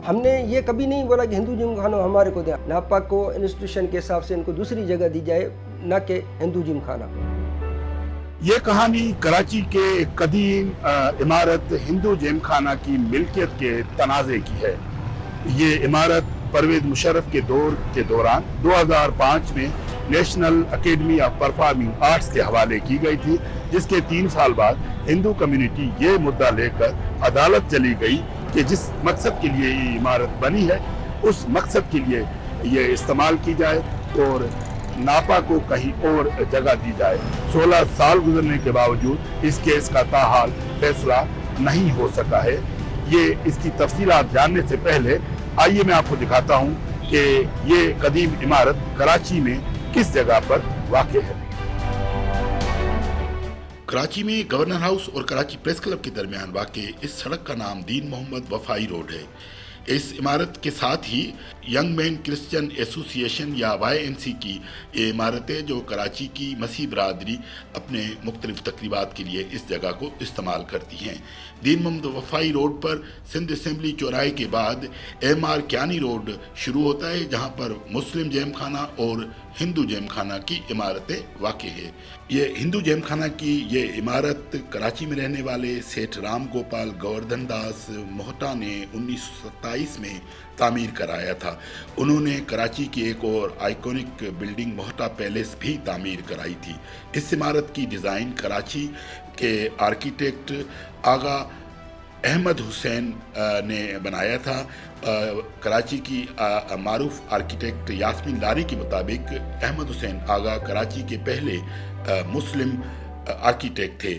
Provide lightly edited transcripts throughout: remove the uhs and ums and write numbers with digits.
हमने ये कभी नहीं बोला कि हिंदू जिम खाना हमारे को दे। नापा को इंस्टीट्यूशन के हिसाब से इनको दूसरी जगह दी जाए, ना कि हिंदू जिम खाना। ये कहानी कराची के एक कदीम इमारत हिंदू जिम खाना की मिल्कियत के तनाज़े की है। ये इमारत परवेज मुशर्रफ के दौर के दौरान 2005 में national academy of performing arts के हवाले की गई थी, जिसके 3 साल बाद हिंदू कम्युनिटी ये मुद्दा लेकर अदालत चली गई कि जिस मकसद के लिए ये इमारत बनी है उस मकसद के लिए ये इस्तेमाल की जाए और नापा को कहीं और जगह दी जाए। 16 साल गुजरने के बावजूद इस केस का ताहाल फैसला नहीं हो सका है। ये इसकी तफसीलात जानने से पहले आइए मैं आपको दिखाता हूँ कि ये कदीम इमारत कराची में किस जगह पर वाक़ है। कराची में गवर्नर हाउस और कराची प्रेस क्लब के दरमियान वाक़ इस सड़क का नाम दीन मोहम्मद वफाई रोड है। इस इमारत के साथ ही यंग मैन क्रिश्चियन एसोसिएशन या YMC की ये इमारतें जो कराची की मसीह बरादरी अपने मुख्तलिफ तकरीबात के लिए इस जगह को इस्तेमाल करती हैं। दीन मोहम्मद वफाई रोड पर सिंध असम्बली चौराहे के बाद MR कियानी रोड शुरू होता है, जहां पर मुस्लिम जैम खाना और हिंदू जैम खाना की इमारतें वाक़ है। ये हिंदू जैम खाना की ये इमारत कराची में रहने वाले सेठ राम गोपाल गोवर्धन दास मोहटा ने 1927 में तामीर कराया था। उन्होंने कराची की एक और आइकॉनिक बिल्डिंग मोहटा पैलेस भी तामीर कराई थी। इस इमारत की डिज़ाइन कराची के आर्किटेक्ट आगा अहमद हुसैन ने बनाया था। कराची की मारूफ आर्किटेक्ट यास्मीन लारी के मुताबिक अहमद हुसैन आगा कराची के पहले मुस्लिम आर्किटेक्ट थे।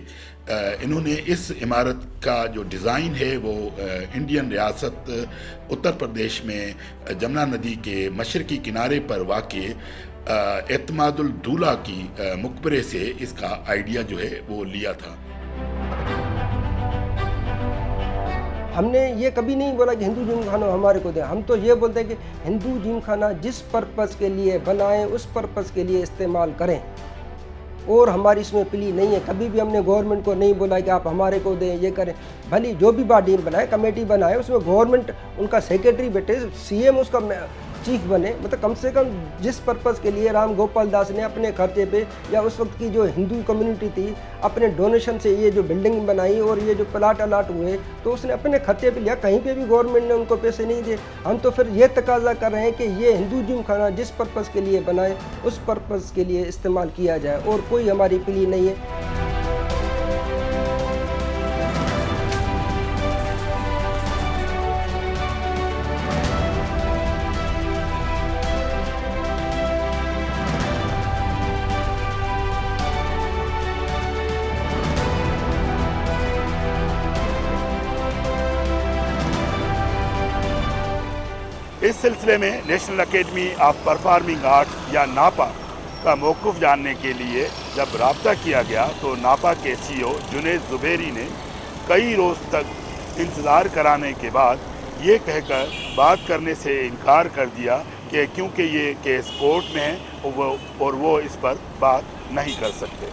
इन्होंने इस इमारत का जो डिज़ाइन है वो इंडियन रियासत उत्तर प्रदेश में जमुना नदी के मशरकी किनारे पर वाक़े एतमादुल दूल्हा की मकबरे से इसका आइडिया जो है वो लिया था। हमने ये कभी नहीं बोला कि हिंदू जिम खाना हमारे को दे। हम तो ये बोलते हैं कि हिंदू जिम खाना जिस पर्पज़ के लिए बनाएं उस पर्पज़ के लिए इस्तेमाल करें, और हमारी इसमें प्ली नहीं है। कभी भी हमने गवर्नमेंट को नहीं बोला कि आप हमारे को दें, ये करें। भली जो भी बॉडी बनाए, कमेटी बनाए, उसमें गवर्नमेंट उनका सेक्रेटरी बैठे, CM उसका चीफ बने। मतलब कम से कम जिस पर्पज़ के लिए राम गोपाल दास ने अपने खर्चे पे या उस वक्त की जो हिंदू कम्युनिटी थी अपने डोनेशन से ये जो बिल्डिंग बनाई और ये जो प्लाट अलाट हुए, तो उसने अपने खर्चे पे लिया। कहीं पे भी गवर्नमेंट ने उनको पैसे नहीं दिए। हम तो फिर ये तकाजा कर रहे हैं कि ये हिंदू जिम खाना जिस पर्पज़ के लिए बनाए उस पर्पज़ के लिए इस्तेमाल किया जाए, और कोई हमारी प्ली नहीं है। इस सिलसिले में national academy of performing arts या नापा का मौक़िफ़ जानने के लिए जब राब्ता किया गया तो नापा के CEO जुनैद ज़ुबैरी ने कई रोज़ तक इंतज़ार कराने के बाद ये कहकर बात करने से इनकार कर दिया कि क्योंकि ये केस कोर्ट में है और वो इस पर बात नहीं कर सकते।